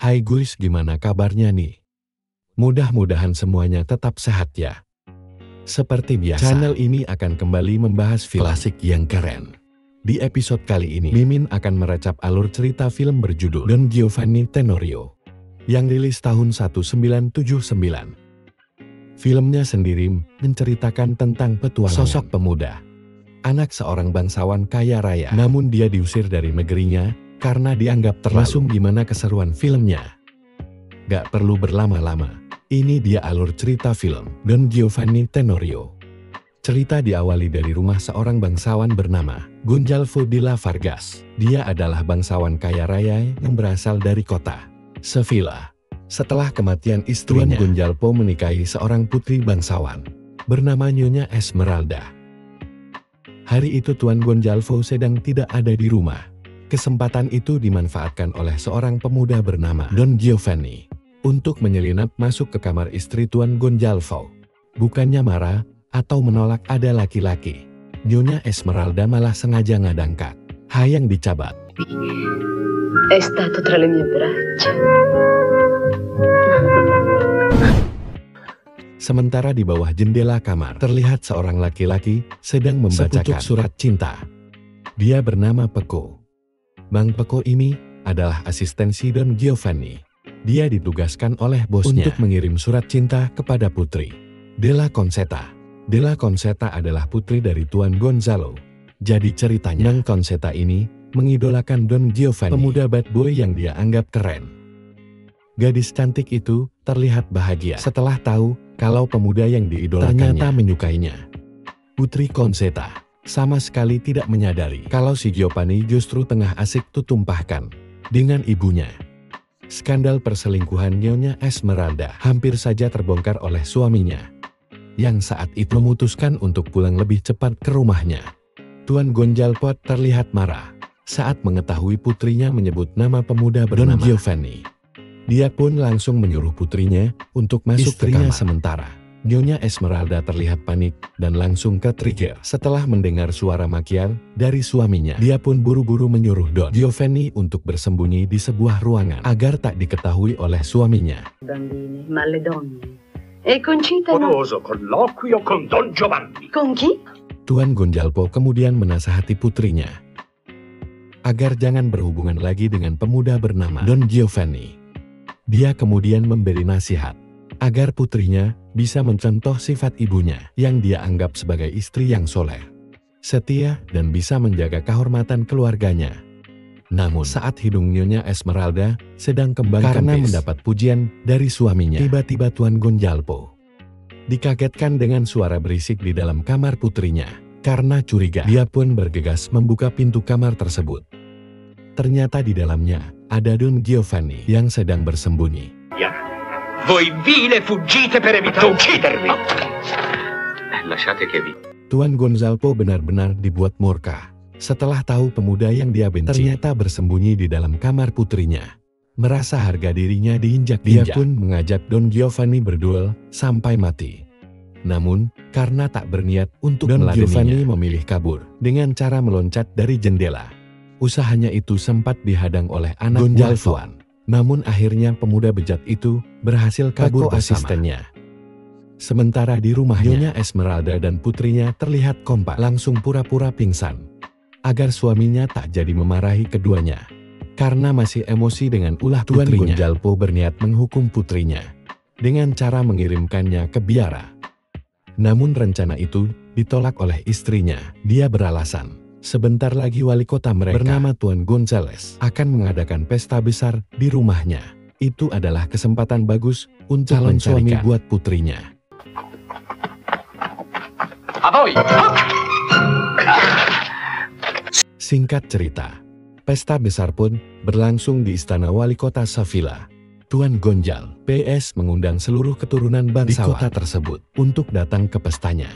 Hai guys, gimana kabarnya nih? Mudah-mudahan semuanya tetap sehat ya. Seperti biasa, channel ini akan kembali membahas film klasik yang keren. Di episode kali ini, Mimin akan merecap alur cerita film berjudul Don Giovanni Tenorio yang rilis tahun 1979. Filmnya sendiri menceritakan tentang petualangan sosok pemuda, anak seorang bangsawan kaya raya, namun dia diusir dari negerinya karena dianggap terlalu. Langsung gimana keseruan filmnya? Gak perlu berlama-lama, ini dia alur cerita film Don Giovanni Tenorio. Cerita diawali dari rumah seorang bangsawan bernama Gonzalvo de la Vargas. Dia adalah bangsawan kaya raya yang berasal dari kota Sevilla. Setelah kematian istrinya, Gonzalvo menikahi seorang putri bangsawan bernama Nyonya Esmeralda. Hari itu Tuan Gonzalvo sedang tidak ada di rumah. Kesempatan itu dimanfaatkan oleh seorang pemuda bernama Don Giovanni untuk menyelinap masuk ke kamar istri Tuan Gonzalvo. Bukannya marah atau menolak ada laki-laki, Nyonya Esmeralda malah sengaja ngadangkat hayang dicabat. È stato tra le mie braccia. Sementara di bawah jendela kamar terlihat seorang laki-laki sedang membacakan surat cinta. Dia bernama Peko. Bang Peko ini adalah asistensi Don Giovanni. Dia ditugaskan oleh bosnya untuk mengirim surat cinta kepada putri De la Concetta. De la Concetta adalah putri dari Tuan Gonzalo. Jadi ceritanya, Nang Concetta ini mengidolakan Don Giovanni, pemuda bad boy yang dia anggap keren. Gadis cantik itu terlihat bahagia setelah tahu kalau pemuda yang diidolakannya ternyata menyukainya. Putri Concetta sama sekali tidak menyadari kalau si Giovanni justru tengah asik tutumpahkan dengan ibunya. Skandal perselingkuhan Nyonya Esmeralda hampir saja terbongkar oleh suaminya, yang saat itu memutuskan untuk pulang lebih cepat ke rumahnya. Tuan Gonzalvo terlihat marah saat mengetahui putrinya menyebut nama pemuda bernama Don Giovanni. Dia pun langsung menyuruh putrinya untuk masuk ke kamar. Sementara Nyonya Esmeralda terlihat panik dan langsung ke-trigger setelah mendengar suara makian dari suaminya. Dia pun buru-buru menyuruh Don Giovanni untuk bersembunyi di sebuah ruangan agar tak diketahui oleh suaminya. Bambini, ma le donne. E Concita no? Curioso colloquio con Don Giovanni. Con chi? Tuan Gonzalvo kemudian menasihati putrinya agar jangan berhubungan lagi dengan pemuda bernama Don Giovanni. Dia kemudian memberi nasihat agar putrinya bisa mencontoh sifat ibunya yang dia anggap sebagai istri yang soleh, setia, dan bisa menjaga kehormatan keluarganya. Namun saat hidung Nyonya Esmeralda sedang kembang karena mendapat pujian dari suaminya, tiba-tiba Tuan Gonzalvo dikagetkan dengan suara berisik di dalam kamar putrinya. Karena curiga, dia pun bergegas membuka pintu kamar tersebut. Ternyata di dalamnya ada Don Giovanni yang sedang bersembunyi. Voi vile fuggite per evitare uccidermi. Lasciate che vi. Tuan Gonzalvo benar-benar dibuat murka setelah tahu pemuda yang dia benci ternyata bersembunyi di dalam kamar putrinya. Merasa harga dirinya diinjak-injak, dia pun mengajak Don Giovanni berduel sampai mati. Namun, karena tak berniat untuk meladeninya, Don Giovanni memilih kabur dengan cara meloncat dari jendela. Usahanya itu sempat dihadang oleh anak Gonzalvo. Namun akhirnya pemuda bejat itu berhasil kabur bersama asistennya. Sementara di rumahnya, Nyonya Esmeralda dan putrinya terlihat kompak langsung pura-pura pingsan agar suaminya tak jadi memarahi keduanya. Karena masih emosi dengan ulah putrinya, Tuan Gonzalvo berniat menghukum putrinya dengan cara mengirimkannya ke biara. Namun rencana itu ditolak oleh istrinya. Dia beralasan sebentar lagi wali kota mereka bernama Tuan Gonzales akan mengadakan pesta besar di rumahnya. Itu adalah kesempatan bagus untuk calon suami buat putrinya. Singkat cerita, pesta besar pun berlangsung di istana wali kota Sevilla. Tuan Gonzalo PS mengundang seluruh keturunan bangsawan di kota tersebut untuk datang ke pestanya,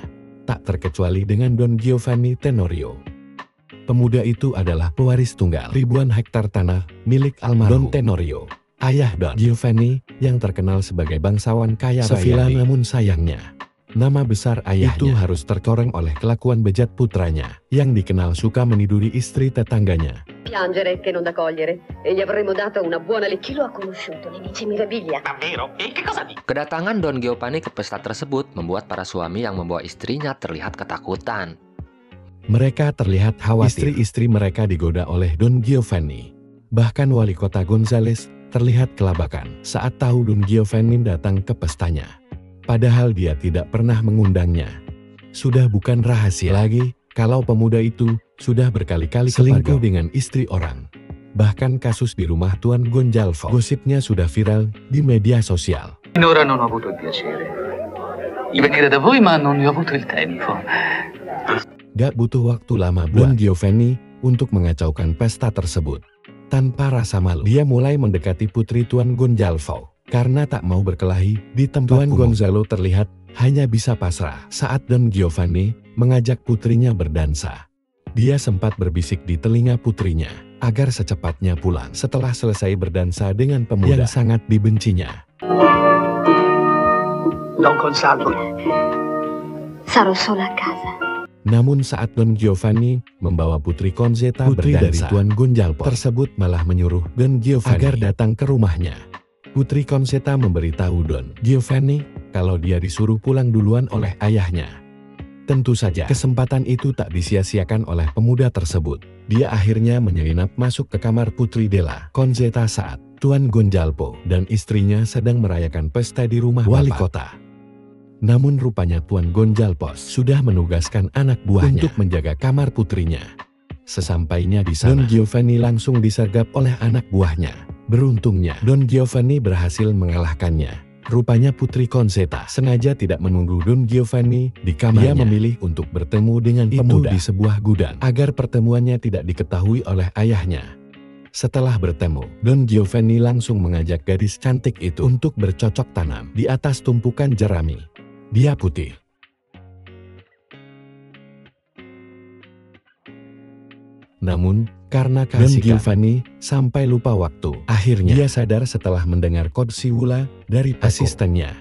tak terkecuali dengan Don Giovanni Tenorio. Pemuda itu adalah pewaris tunggal ribuan hektar tanah milik almarhum Don Tenorio, ayah Don Giovanni yang terkenal sebagai bangsawan kaya raya. Namun sayangnya, Nama besar ayahnya itu harus terkoreng oleh kelakuan bejat putranya, yang dikenal suka meniduri istri tetangganya. Piangere che non da cogliere, e gli avremmo dato una buona chi lo ha conosciuto, ne dice meraviglia. Davvero? E che cosa dici? Kedatangan Don Giovanni ke pesta tersebut membuat para suami yang membawa istrinya terlihat ketakutan. Mereka terlihat khawatir istri-istri mereka digoda oleh Don Giovanni. Bahkan wali kota Gonzales terlihat kelabakan saat tahu Don Giovanni datang ke pestanya. Padahal dia tidak pernah mengundangnya. Sudah bukan rahasia lagi kalau pemuda itu sudah berkali-kali selingkuh dengan istri orang. Bahkan kasus di rumah Tuan Gonzalvo, gosipnya sudah viral di media sosial. Finora non ho avuto il piacere di venire da voi, ma non ne ho avuto il tempo. Gak butuh waktu lama buat Don Giovanni untuk mengacaukan pesta tersebut. Tanpa rasa malu, dia mulai mendekati putri Tuan Gonzalvo. Karena tak mau berkelahi di tempat Tuan Gonzalo terlihat hanya bisa pasrah saat Don Giovanni mengajak putrinya berdansa. Dia sempat berbisik di telinga putrinya agar secepatnya pulang setelah selesai berdansa dengan pemuda yang sangat dibencinya. Don Gonzalo. Sarò sola a casa. Namun saat Don Giovanni membawa putri Conzeta berdansa, dari Tuan Gonzalvo tersebut malah menyuruh Don Giovanni agar datang ke rumahnya. Putri Conzeta memberitahu Don Giovanni kalau dia disuruh pulang duluan oleh ayahnya. Tentu saja kesempatan itu tak disia-siakan oleh pemuda tersebut. Dia akhirnya menyelinap masuk ke kamar putri Della Conzeta saat Tuan Gonzalvo dan istrinya sedang merayakan pesta di rumah wali kota. Namun rupanya Tuan Gonzalvo sudah menugaskan anak buahnya untuk menjaga kamar putrinya. Sesampainya di sana, Don Giovanni langsung disergap oleh anak buahnya. Beruntungnya, Don Giovanni berhasil mengalahkannya. Rupanya putri Conzeta sengaja tidak menunggu Don Giovanni di kamarnya. Dia memilih untuk bertemu dengan pemuda di sebuah gudang agar pertemuannya tidak diketahui oleh ayahnya. Setelah bertemu, Don Giovanni langsung mengajak gadis cantik itu untuk bercocok tanam di atas tumpukan jerami. Dia putih. Namun, karena Don Giovanni sampai lupa waktu, akhirnya dia sadar setelah mendengar kode siwula dari asistennya.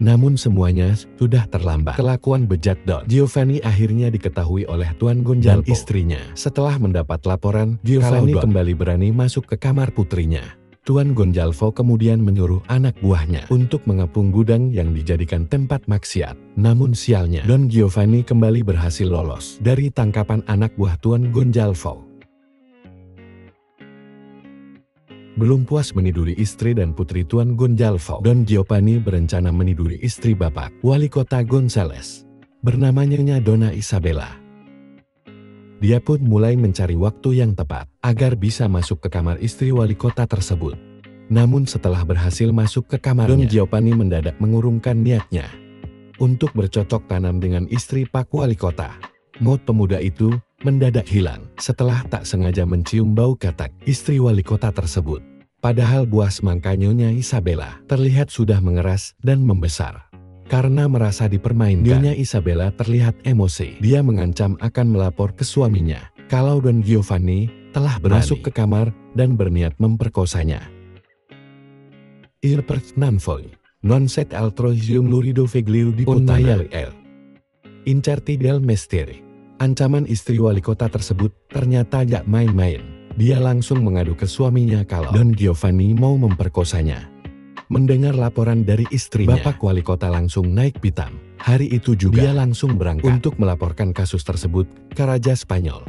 Namun semuanya sudah terlambat. Kelakuan bejat Don Giovanni akhirnya diketahui oleh Tuan Gonzalvo dan istrinya. Setelah mendapat laporan, Giovanni kembali berani masuk ke kamar putrinya. Tuan Gonzalvo kemudian menyuruh anak buahnya untuk mengepung gudang yang dijadikan tempat maksiat. Namun sialnya, Don Giovanni kembali berhasil lolos dari tangkapan anak buah Tuan Gonzalvo. Belum puas meniduri istri dan putri Tuan Gonzalvo, Don Giovanni berencana meniduri istri bapak wali kota Gonzales. Bernamanya Donna Isabella. Dia pun mulai mencari waktu yang tepat agar bisa masuk ke kamar istri wali kota tersebut. Namun setelah berhasil masuk ke kamarnya, Don Giovanni mendadak mengurungkan niatnya untuk bercocok tanam dengan istri Pak Wali Kota. Mood pemuda itu mendadak hilang setelah tak sengaja mencium bau katak istri wali kota tersebut. Padahal buah semangka Nyonya Isabella terlihat sudah mengeras dan membesar. Karena merasa dipermainkan, Nyonya Isabella terlihat emosi. Dia mengancam akan melapor ke suaminya kalau Don Giovanni telah masuk ke kamar dan berniat memperkosanya. Il Nanfoy, non set altro lurido veglio di puttana el. Incerti del mestiere. Ancaman istri wali kota tersebut ternyata gak main-main. Dia langsung mengadu ke suaminya kalau Don Giovanni mau memperkosanya. Mendengar laporan dari istrinya, Bapak Wali Kota langsung naik pitam. Hari itu juga dia langsung berangkat untuk melaporkan kasus tersebut ke Raja Spanyol.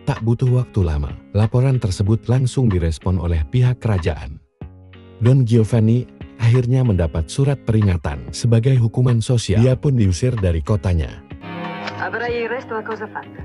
Tak butuh waktu lama, laporan tersebut langsung direspon oleh pihak kerajaan. Don Giovanni akhirnya mendapat surat peringatan sebagai hukuman sosial. Dia pun diusir dari kotanya. Avrai il resto a cosa fatta.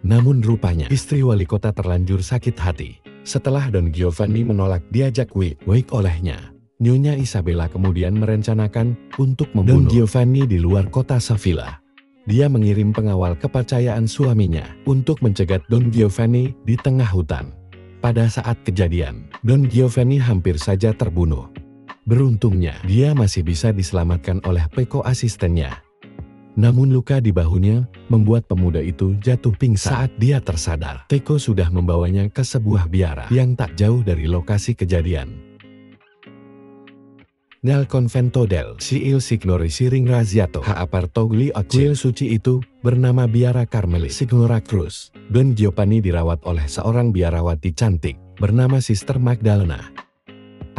Namun rupanya istri wali kota terlanjur sakit hati. Setelah Don Giovanni menolak diajak wake olehnya, Nyonya Isabella kemudian merencanakan untuk membunuh Don Giovanni di luar kota Sevilla. Dia mengirim pengawal kepercayaan suaminya untuk mencegat Don Giovanni di tengah hutan. Pada saat kejadian, Don Giovanni hampir saja terbunuh. Beruntungnya, dia masih bisa diselamatkan oleh Peko asistennya. Namun luka di bahunya membuat pemuda itu jatuh pingsan. Saat dia tersadar, Teko sudah membawanya ke sebuah biara yang tak jauh dari lokasi kejadian. Nel convento del il signore si ringraziato ha aperto gli occhi. Kuil suci itu bernama biara Karmelit Signora Cruz. Don Giovanni dirawat oleh seorang biarawati cantik bernama Sister Magdalena.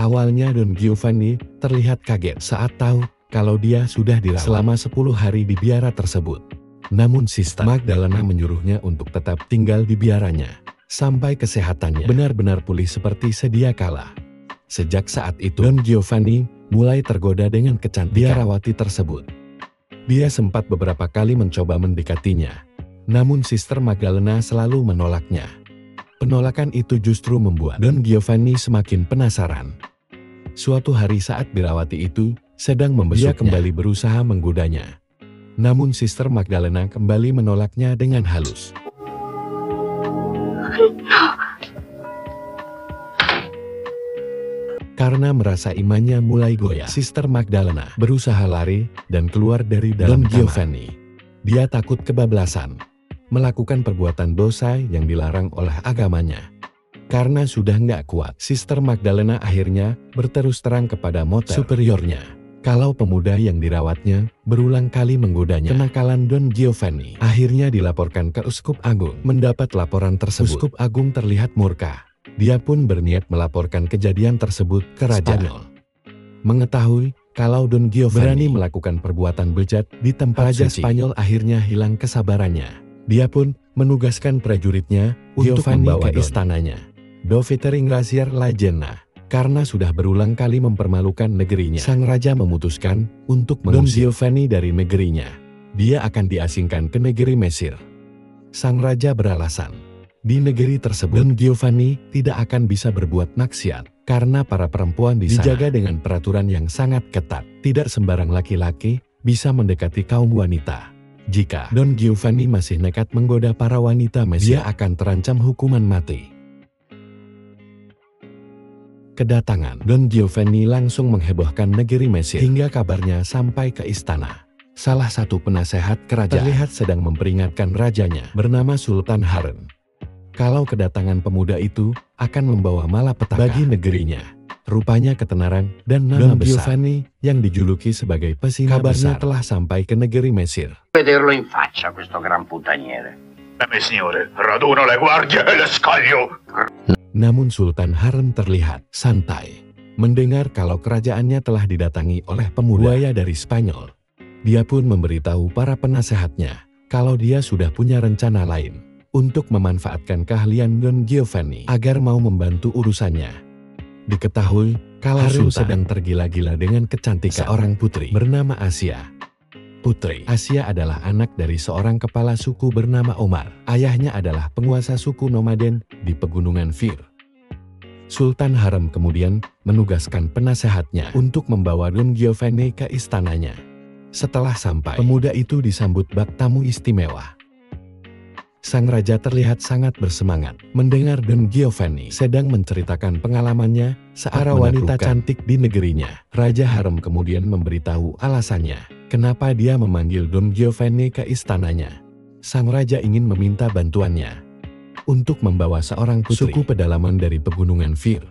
Awalnya Don Giovanni terlihat kaget saat tahu kalau dia sudah dirawat selama 10 hari di biara tersebut. Namun Sister Magdalena menyuruhnya untuk tetap tinggal di biaranya sampai kesehatannya benar-benar pulih seperti sedia kala. Sejak saat itu Don Giovanni mulai tergoda dengan kecantikan biarawati tersebut. Dia sempat beberapa kali mencoba mendekatinya, namun Sister Magdalena selalu menolaknya. Penolakan itu justru membuat Don Giovanni semakin penasaran. Suatu hari saat biarawati itu sedang membesuknya, dia kembali berusaha menggodanya. Namun Sister Magdalena kembali menolaknya dengan halus. Karena merasa imannya mulai goyah, Sister Magdalena berusaha lari dan keluar dari dalam Don Giovanni. Dia takut kebablasan, melakukan perbuatan dosa yang dilarang oleh agamanya. Karena sudah nggak kuat, Sister Magdalena akhirnya berterus terang kepada Mater superiornya kalau pemuda yang dirawatnya berulang kali menggodanya. Kenakalan Don Giovanni akhirnya dilaporkan ke Uskup Agung. Mendapat laporan tersebut, Uskup Agung terlihat murka. Dia pun berniat melaporkan kejadian tersebut ke Raja Spanyol. Mengetahui kalau Don Giovanni berani melakukan perbuatan bejat di tempat Raja Spanyol akhirnya hilang kesabarannya. Dia pun menugaskan prajuritnya untuk membawa ke istananya. Dovete ringraziar la Jenna. Karena sudah berulang kali mempermalukan negerinya, sang raja memutuskan untuk mengusir Don Giovanni dari negerinya. Dia akan diasingkan ke negeri Mesir. Sang raja beralasan, di negeri tersebut Don Giovanni tidak akan bisa berbuat maksiat karena para perempuan di sana dijaga dengan peraturan yang sangat ketat. Tidak sembarang laki-laki bisa mendekati kaum wanita. Jika Don Giovanni masih nekat menggoda para wanita Mesir, dia akan terancam hukuman mati. Kedatangan Don Giovanni langsung menghebohkan negeri Mesir hingga kabarnya sampai ke istana. Salah satu penasehat kerajaan terlihat sedang memperingatkan rajanya bernama Sultan Harun kalau kedatangan pemuda itu akan membawa malapetaka bagi negerinya. Rupanya ketenaran dan nama Don Giovanni yang dijuluki sebagai pesina kabarnya telah sampai ke negeri Mesir. Vederlo in faccia questo gran puttaniere. Signore, raduno le guardie e le scaglio. Namun Sultan Harun terlihat santai mendengar kalau kerajaannya telah didatangi oleh pemuda buaya dari Spanyol. Dia pun memberitahu para penasehatnya kalau dia sudah punya rencana lain untuk memanfaatkan keahlian Don Giovanni agar mau membantu urusannya. Diketahui kalau Harun sedang tergila-gila dengan kecantikan seorang putri bernama Asia. Putri Asia adalah anak dari seorang kepala suku bernama Omar. Ayahnya adalah penguasa suku nomaden di pegunungan Fir. Sultan Harun kemudian menugaskan penasehatnya untuk membawa Don Giovanni ke istananya. Setelah sampai, pemuda itu disambut bak tamu istimewa. Sang raja terlihat sangat bersemangat mendengar Don Giovanni sedang menceritakan pengalamannya saat wanita cantik di negerinya. Raja Harun kemudian memberitahu alasannya kenapa dia memanggil Don Giovanni ke istananya. Sang raja ingin meminta bantuannya untuk membawa seorang putri suku pedalaman dari pegunungan Fir.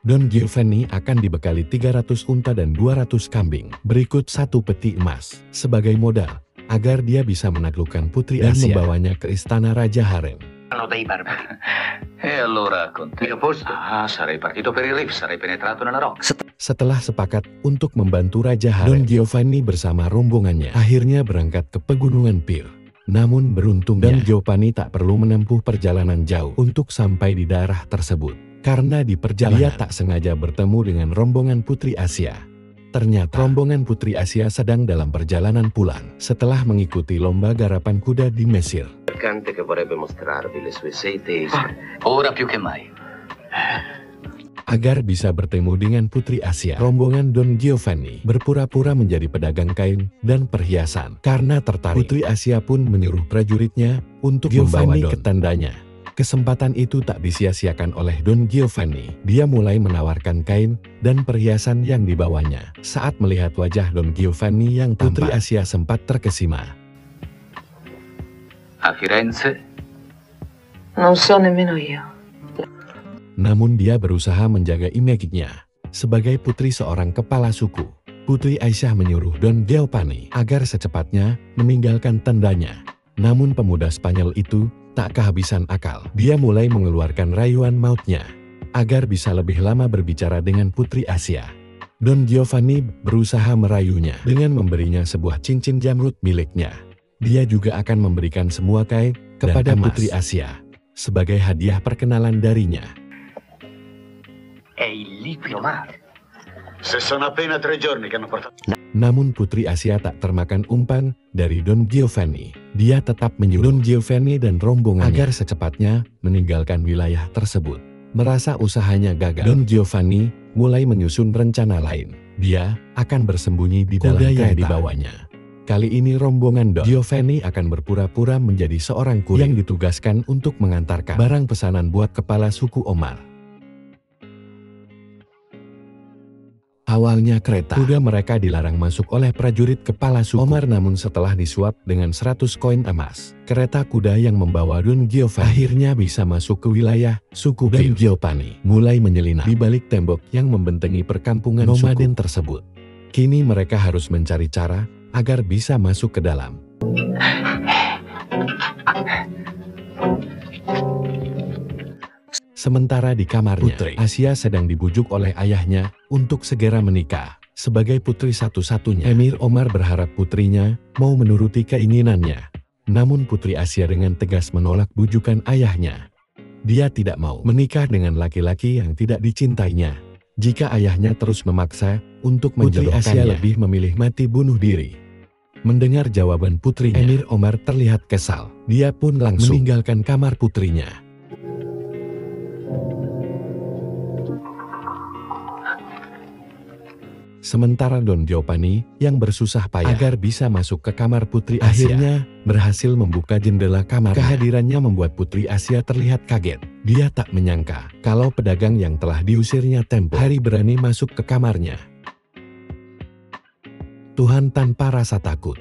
Don Giovanni akan dibekali 300 unta dan 200 kambing. Berikut 1 peti emas sebagai modal agar dia bisa menaklukkan putri dan Asia membawanya ke istana Raja Harem. Dei barbari. E allora con te? Mio posto? Ah, sarei partito per il Rif, sarei penetrato nella rocca. Setelah sepakat untuk membantu Raja Harem, Don Giovanni bersama rombongannya akhirnya berangkat ke pegunungan Pir. Namun beruntungnya Don Giovanni tak perlu menempuh perjalanan jauh untuk sampai di daerah tersebut. Karena di perjalanan dia tak sengaja bertemu dengan rombongan Putri Asia. Ternyata rombongan Putri Asia sedang dalam perjalanan pulang setelah mengikuti lomba garapan kuda di Mesir. Mercante che vorrebbe mostrarvi le sue sete. Ora più che mai. Agar bisa bertemu dengan Putri Asia, rombongan Don Giovanni berpura-pura menjadi pedagang kain dan perhiasan. Karena tertarik, Putri Asia pun menyuruh prajuritnya untuk membawa Don ke tandanya. Kesempatan itu tak disia-siakan oleh Don Giovanni. Dia mulai menawarkan kain dan perhiasan yang dibawanya. Saat melihat wajah Don Giovanni yang tampan, Putri Asia sempat terkesima. A Firenze? Non so nemmeno io. Namun dia berusaha menjaga image-nya. Sebagai putri seorang kepala suku, Putri Aisyah menyuruh Don Giovanni agar secepatnya meninggalkan tendanya. Namun pemuda Spanyol itu tak kehabisan akal. Dia mulai mengeluarkan rayuan mautnya agar bisa lebih lama berbicara dengan Putri Asia. Don Giovanni berusaha merayunya dengan memberinya sebuah cincin jamrud miliknya. Dia juga akan memberikan semua kain kepada Putri Asia sebagai hadiah perkenalan darinya. Namun Putri Asia tak termakan umpan dari Don Giovanni. Dia tetap menyuruh Don Giovanni dan rombongannya agar secepatnya meninggalkan wilayah tersebut. Merasa usahanya gagal, Don Giovanni mulai menyusun rencana lain. Dia akan bersembunyi di dalam kereta yang dibawanya. Kali ini rombongan Don Giovanni akan berpura-pura menjadi seorang kurir yang ditugaskan untuk mengantarkan barang pesanan buat kepala suku Omar. Awalnya kuda mereka dilarang masuk oleh prajurit kepala suku Omar, namun setelah disuap dengan 100 koin emas, kereta kuda yang membawa Don Giovanni akhirnya bisa masuk ke wilayah suku Don Giovanni mulai menyelinap di balik tembok yang membentengi perkampungan nomaden tersebut. Kini mereka harus mencari cara agar bisa masuk ke dalam. Sementara di kamarnya, Putri Asia sedang dibujuk oleh ayahnya untuk segera menikah. Sebagai putri satu-satunya, Emir Omar berharap putrinya mau menuruti keinginannya. Namun Putri Asia dengan tegas menolak bujukan ayahnya. Dia tidak mau menikah dengan laki-laki yang tidak dicintainya. Jika ayahnya terus memaksa untuk menjodohkannya, Putri Asia lebih memilih mati bunuh diri. Mendengar jawaban putrinya, Emir Omar terlihat kesal. Dia pun langsung meninggalkan kamar putrinya. Sementara Don Giovanni yang bersusah payah agar bisa masuk ke kamar Putri Asia akhirnya berhasil membuka jendela kamar. Kehadirannya membuat Putri Asia terlihat kaget. Dia tak menyangka kalau pedagang yang telah diusirnya tempo hari berani masuk ke kamarnya. Tuhan tanpa rasa takut.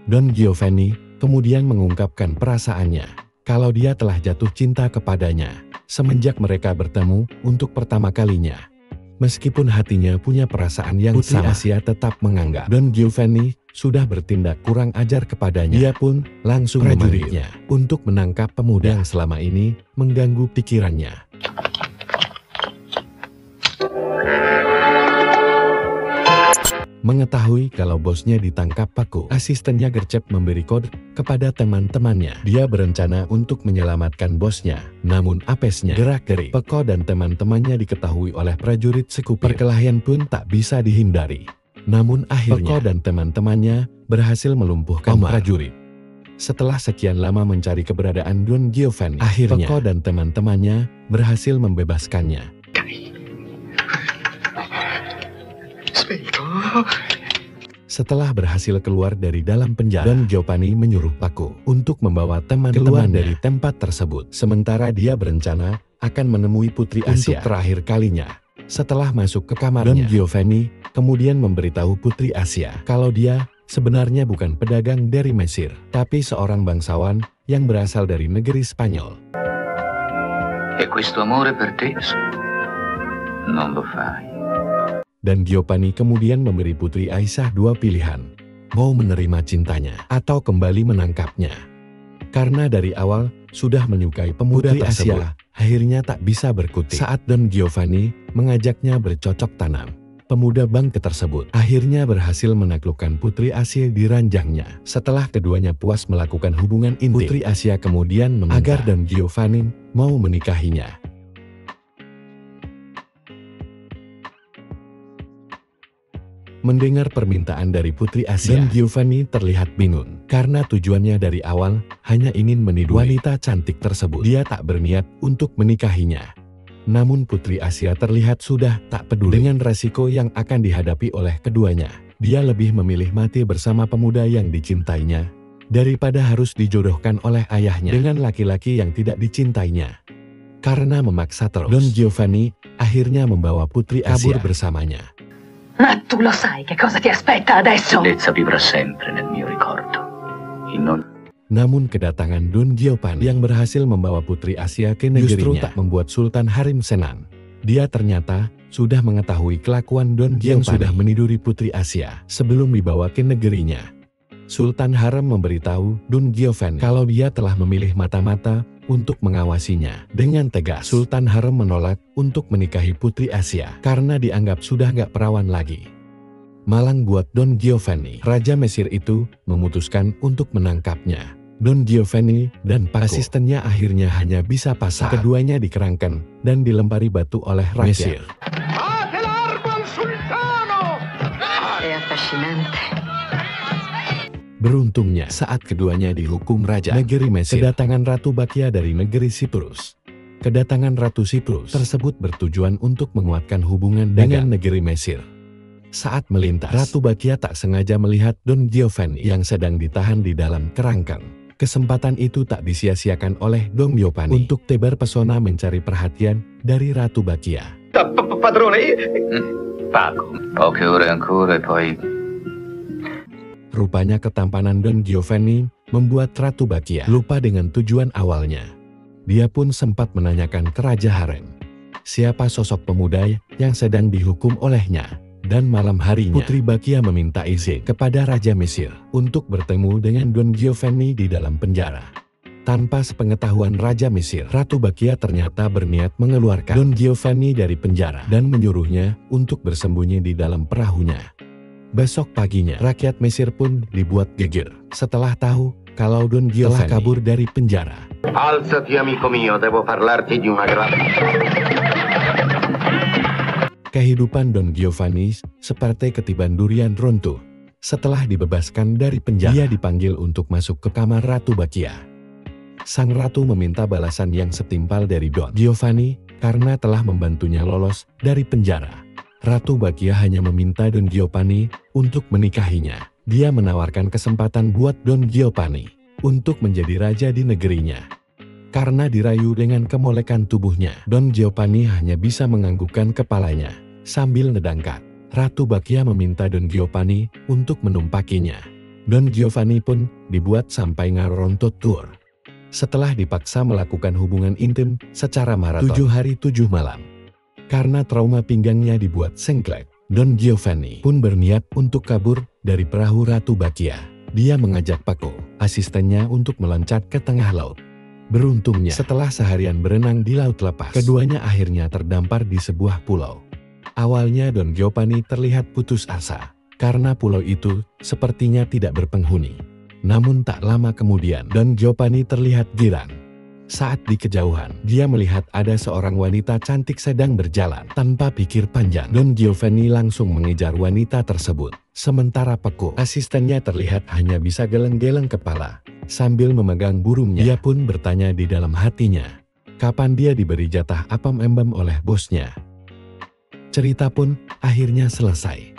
Don Giovanni kemudian mengungkapkan perasaannya kalau dia telah jatuh cinta kepadanya semenjak mereka bertemu untuk pertama kalinya. Meskipun hatinya punya perasaan yang Putri sama, Asia tetap menganggap Don Giovanni sudah bertindak kurang ajar kepadanya. Dia pun langsung memanggilnya untuk menangkap pemuda yang selama ini mengganggu pikirannya. Mengetahui kalau bosnya ditangkap Paco, asistennya gercep memberi kode kepada teman-temannya. Dia berencana untuk menyelamatkan bosnya. Namun apesnya gerak-gerik Paco dan teman-temannya diketahui oleh prajurit sekutu. Perkelahian pun tak bisa dihindari. Namun akhirnya Paco dan teman-temannya berhasil melumpuhkan prajurit. Setelah sekian lama mencari keberadaan Don Giovanni, akhirnya Paco dan teman-temannya berhasil membebaskannya. Setelah berhasil keluar dari dalam penjara, Don Giovanni menyuruh Paco untuk membawa teman-teman dari tempat tersebut. Sementara dia berencana akan menemui Putri Asia untuk terakhir kalinya. Setelah masuk ke kamarnya, Don Giovanni kemudian memberitahu Putri Asia kalau dia sebenarnya bukan pedagang dari Mesir, tapi seorang bangsawan yang berasal dari negeri Spanyol. E questo amore per te non lo fai. Dan Giovanni kemudian memberi Putri Aisyah dua pilihan, mau menerima cintanya atau kembali menangkapnya. Karena dari awal sudah menyukai pemuda tersebut, Asia akhirnya tak bisa berkutik. Saat Don Giovanni mengajaknya bercocok tanam, pemuda bangke tersebut akhirnya berhasil menaklukkan Putri Asia di ranjangnya. Setelah keduanya puas melakukan hubungan intim, Putri Asia kemudian meminta agar Don Giovanni mau menikahinya. Mendengar permintaan dari Putri Asia, Don Giovanni terlihat bingung karena tujuannya dari awal hanya ingin meniduri wanita cantik tersebut. Dia tak berniat untuk menikahinya. Namun Putri Asia terlihat sudah tak peduli dengan resiko yang akan dihadapi oleh keduanya. Dia lebih memilih mati bersama pemuda yang dicintainya daripada harus dijodohkan oleh ayahnya dengan laki-laki yang tidak dicintainya. Karena memaksa terus, Don Giovanni akhirnya membawa Putri Asia kabur bersamanya. Ma tu lo sai che cosa ti aspetta adesso? Bellezza vivrà sempre nel mio ricordo. Namun kedatangan Don Giovanni yang berhasil membawa Putri Asia ke negerinya justru tak membuat Sultan Harim senang. Dia ternyata sudah mengetahui kelakuan Don Giovanni yang sudah meniduri Putri Asia sebelum dibawa ke negerinya. Sultan Harem memberitahu Don Giovanni kalau dia telah memilih mata-mata untuk mengawasinya. Dengan tegas, Sultan Harem menolak untuk menikahi Putri Asia karena dianggap sudah gak perawan lagi. Malang buat Don Giovanni, Raja Mesir itu memutuskan untuk menangkapnya. Don Giovanni dan asistennya akhirnya hanya bisa pasrah. Keduanya dikerangkan dan dilempari batu oleh rakyat Mesir. Beruntungnya saat keduanya dihukum raja negeri Mesir, kedatangan Ratu Bakia dari negeri Siprus. Kedatangan Ratu Siprus tersebut bertujuan untuk menguatkan hubungan dengan negeri Mesir. Saat melintas, Ratu Bakia tak sengaja melihat Don Giovanni yang sedang ditahan di dalam kerangkeng. Kesempatan itu tak disia-siakan oleh Don Giovanni untuk tebar pesona mencari perhatian dari Ratu Bakia. Padrone, Pago, poche ore ancora e poi... Rupanya ketampanan Don Giovanni membuat Ratu Bakia lupa dengan tujuan awalnya. Dia pun sempat menanyakan ke Raja Harem siapa sosok pemuda yang sedang dihukum olehnya. Dan malam harinya, Putri Bakia meminta izin kepada Raja Mesir untuk bertemu dengan Don Giovanni di dalam penjara. Tanpa sepengetahuan Raja Mesir, Ratu Bakia ternyata berniat mengeluarkan Don Giovanni dari penjara dan menyuruhnya untuk bersembunyi di dalam perahunya. Besok paginya, rakyat Mesir pun dibuat geger setelah tahu kalau Don Giovanni telah kabur dari penjara. alzati amico mio, devo parlarti di una grave... Kehidupan Don Giovanni seperti ketiban durian runtuh. Setelah dibebaskan dari penjara, dia dipanggil untuk masuk ke kamar Ratu Bakia. Sang ratu meminta balasan yang setimpal dari Don Giovanni karena telah membantunya lolos dari penjara. Ratu Bakia hanya meminta Don Giovanni untuk menikahinya. Dia menawarkan kesempatan buat Don Giovanni untuk menjadi raja di negerinya. Karena dirayu dengan kemolekan tubuhnya, Don Giovanni hanya bisa menganggukkan kepalanya sambil nedangkat. Ratu Bakia meminta Don Giovanni untuk menumpakinya. Don Giovanni pun dibuat sampai ngarontot tur. Setelah dipaksa melakukan hubungan intim secara maraton 7 hari 7 malam. Karena trauma pinggangnya dibuat sengklek, Don Giovanni pun berniat untuk kabur dari perahu Ratu Bakia. Dia mengajak Paco, asistennya, untuk meloncat ke tengah laut. Beruntungnya, setelah seharian berenang di laut lepas, keduanya akhirnya terdampar di sebuah pulau. Awalnya Don Giovanni terlihat putus asa, karena pulau itu sepertinya tidak berpenghuni. Namun tak lama kemudian, Don Giovanni terlihat girang. Saat di kejauhan, dia melihat ada seorang wanita cantik sedang berjalan. Tanpa pikir panjang, Don Giovanni langsung mengejar wanita tersebut. Sementara Paco, asistennya, terlihat hanya bisa geleng-geleng kepala. Sambil memegang burungnya, dia pun bertanya di dalam hatinya, kapan dia diberi jatah apam embam oleh bosnya. Cerita pun akhirnya selesai.